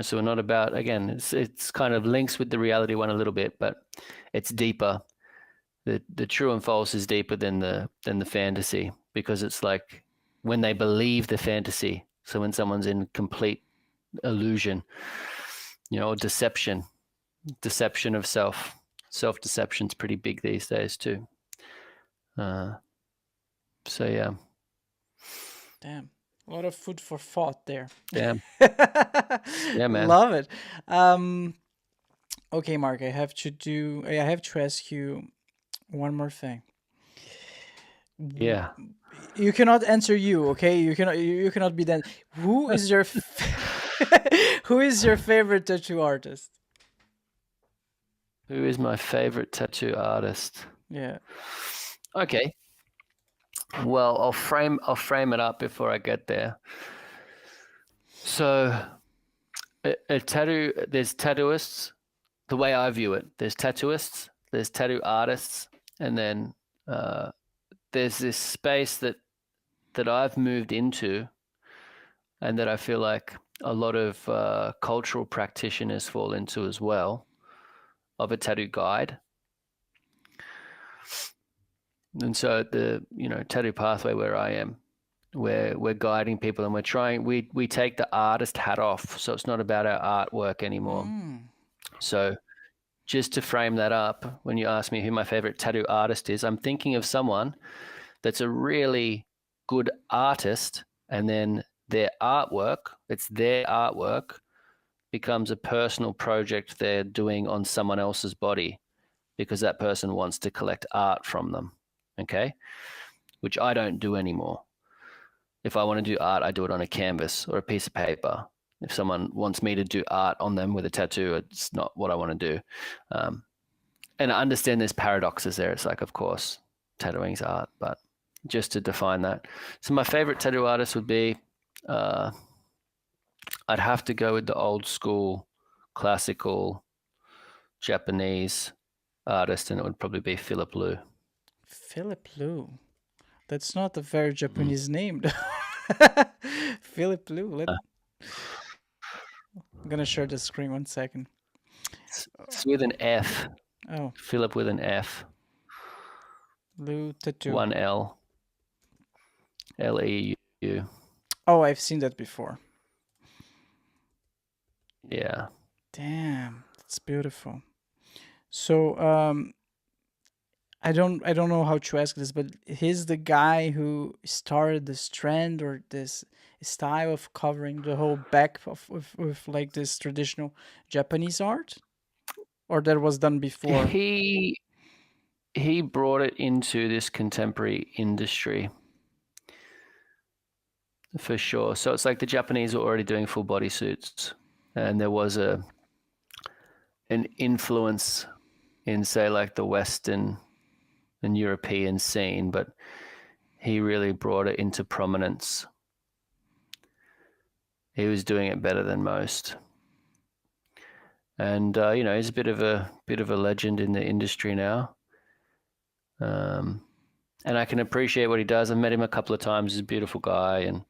So we're not about, again, it's kind of links with the reality one a little bit, but it's deeper. The true and false is deeper than the fantasy, because it's like when they believe the fantasy. So when someone's in complete illusion, or deception of self-deception's pretty big these days too. So yeah. Damn. A lot of food for thought there. Damn. Yeah, man. Love it. Okay, Mark, I have to ask you one more thing. Yeah. You cannot answer okay? You cannot be that. Who is your who is your favorite tattoo artist? Who is my favorite tattoo artist? Yeah. Okay. Well, I'll frame it up before I get there. So, there's tattooists. The way I view it, there's tattooists, there's tattoo artists, and then there's this space that I've moved into, and that I feel like a lot of cultural practitioners fall into as well, of a tattoo guide. And so the tattoo pathway where I am, we're guiding people, and we take the artist hat off, so it's not about our artwork anymore. So just to frame that up, when you ask me who my favorite tattoo artist is, I'm thinking of someone that's a really good artist, and then their artwork becomes a personal project they're doing on someone else's body, because that person wants to collect art from them. Okay? Which I don't do anymore. If I want to do art, I do it on a canvas or a piece of paper. If someone wants me to do art on them with a tattoo, it's not what I want to do. And I understand there's paradoxes there. It's like, of course, tattooing's art, but just to define that. So my favorite tattoo artist would be, I'd have to go with the old school, classical Japanese artist, and it would probably be Philip Liu. Philip Liu. That's not a very Japanese name. Philip Liu. I'm gonna share the screen 1 second. It's with an F. Oh, Philip with an F. Liu tattoo. One L. Leu. Oh, I've seen that before. Yeah. Damn, that's beautiful. So, I don't know how to ask this, but he's the guy who started this trend or this style of covering the whole back with like this traditional Japanese art, or that was done before. He brought it into this contemporary industry, for sure. So it's like the Japanese were already doing full body suits, and there was an influence in, say, like the Western and European scene, but he really brought it into prominence. He was doing it better than most, and he's a bit of a legend in the industry now. And I can appreciate what he does. I've met him a couple of times. He's a beautiful guy, and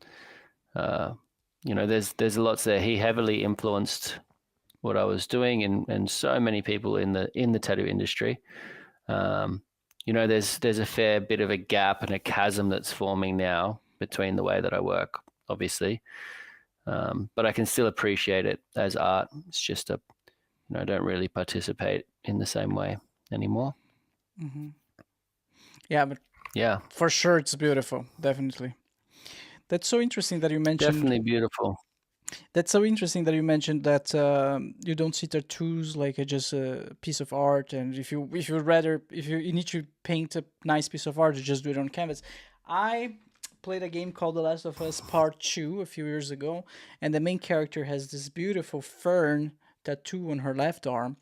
there's lots there. He heavily influenced what I was doing, and so many people in the tattoo industry. There's a fair bit of a gap and a chasm that's forming now between the way that I work, obviously, but I can still appreciate it as art. It's just I don't really participate in the same way anymore. Yeah, but Yeah, for sure it's beautiful. Definitely. That's so interesting that you mentioned. definitely beautiful. That's so interesting that you mentioned that you don't see tattoos like just a piece of art, and if you need to paint a nice piece of art, you just do it on canvas. I played a game called The Last of Us Part 2 a few years ago, and the main character has this beautiful fern tattoo on her left arm,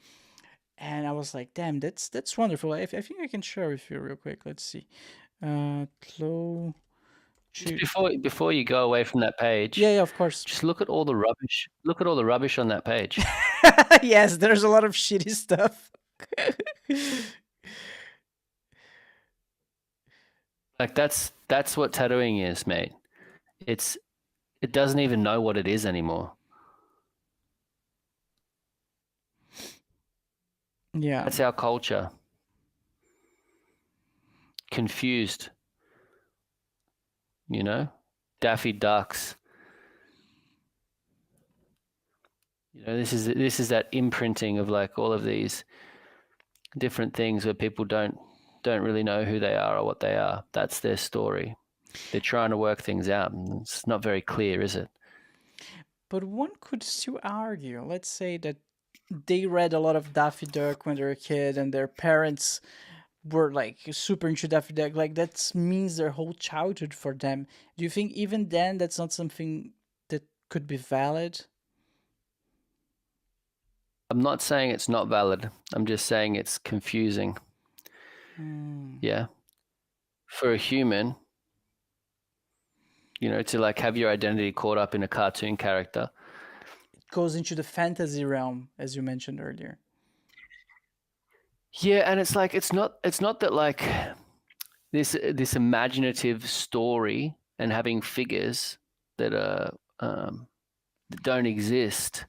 and I was like, "Damn, that's wonderful." I think I can share with you real quick. Let's see. Clo. Before you go away from that page, Yeah, of course. just look at all the rubbish. Look at all the rubbish on that page. Yes, there's a lot of shitty stuff. Like that's what tattooing is, mate. It doesn't even know what it is anymore. Yeah. That's our culture. Confused, Daffy Ducks. This is that imprinting of like all of these different things where people don't really know who they are or what they are. That's their story. They're trying to work things out, and it's not very clear, is it? But one could still argue, let's say that they read a lot of Daffy Duck when they were a kid, and their parents were like super into Daffy Duck. Like that means their whole childhood for them. Do you think even then that's not something that could be valid? I'm not saying it's not valid. I'm just saying it's confusing. Yeah. For a human, to like have your identity caught up in a cartoon character. It goes into the fantasy realm, as you mentioned earlier. Yeah, and it's like it's not that like this imaginative story and having figures that are that don't exist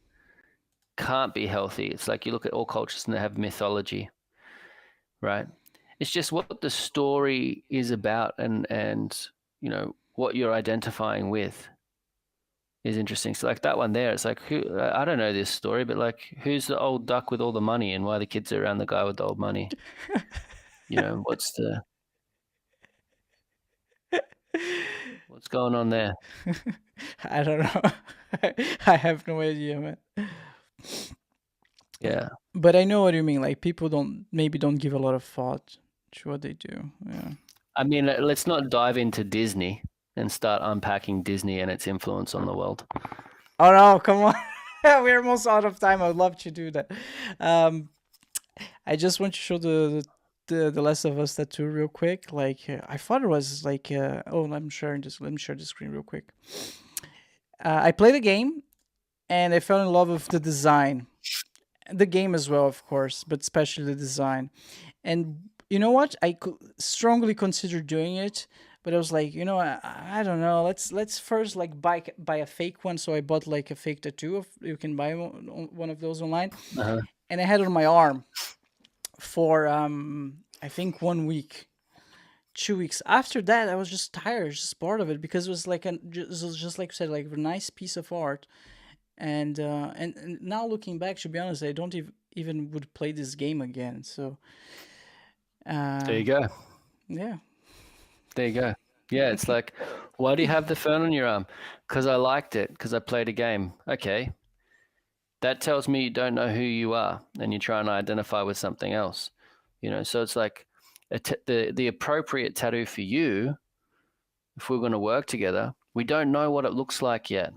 can't be healthy. It's like you look at all cultures and they have mythology, right? It's just what the story is about, and what you're identifying with is interesting. So like that one there, it's like, I don't know this story, but like, who's the old duck with all the money, and why the kids are around the guy with the old money? What's going on there? I don't know. I have no idea, man. Yeah. But I know what you mean. Like people don't give a lot of thought to what they do. Yeah. I mean, let's not dive into Disney and start unpacking Disney and its influence on the world. Oh no, come on. We're almost out of time. I would love to do that. I just want to show the Last of Us tattoo real quick. Like I thought it was like oh, I'm sharing this. Let me share the screen real quick. I played a game and I fell in love with the design. The game as well, of course, but especially the design. And you know what? I could strongly consider doing it, but I was like, I don't know. Let's first like buy a fake one. So I bought like a fake tattoo. You can buy one of those online, and I had it on my arm for I think 1 week, 2 weeks. After that, I was just tired, just bored of it because it was like it was just like you said, like a nice piece of art. And now looking back, to be honest, I don't even would play this game again. So there you go. Yeah. There you go. Yeah, it's like, why do you have the fern on your arm? Because I liked it, because I played a game. Okay. That tells me you don't know who you are and you're trying to identify with something else. So it's like the appropriate tattoo for you, if we're going to work together, we don't know what it looks like yet.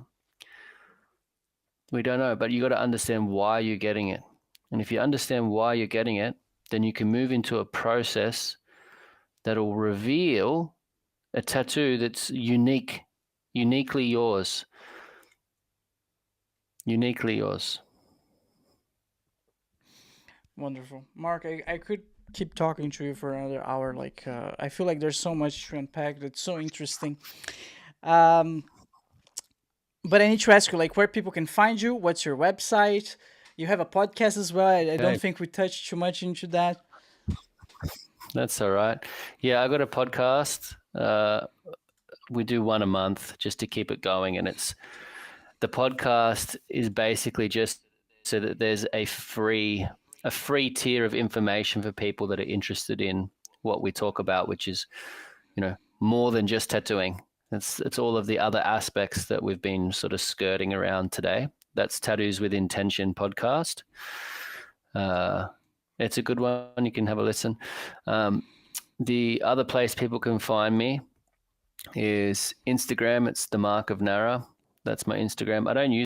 We don't know, but you got to understand why you're getting it. And if you understand why you're getting it, then you can move into a process that'll reveal a tattoo that's uniquely yours. Uniquely yours. Wonderful. Mark, I could keep talking to you for another hour. Like, I feel like there's so much to unpack that's so interesting. But I need to ask you, like, where people can find you. What's your website? You have a podcast as well. I don't think we touched too much into that. That's all right. Yeah, I got a podcast. We do one a month just to keep it going, and the podcast is basically just so that there's a free tier of information for people that are interested in what we talk about, which is, more than just tattooing. It's all of the other aspects that we've been sort of skirting around today. That's Tattoos with Intention podcast. It's a good one. You can have a listen. The other place people can find me is Instagram. It's the Mark of Nara. That's my Instagram. I don't use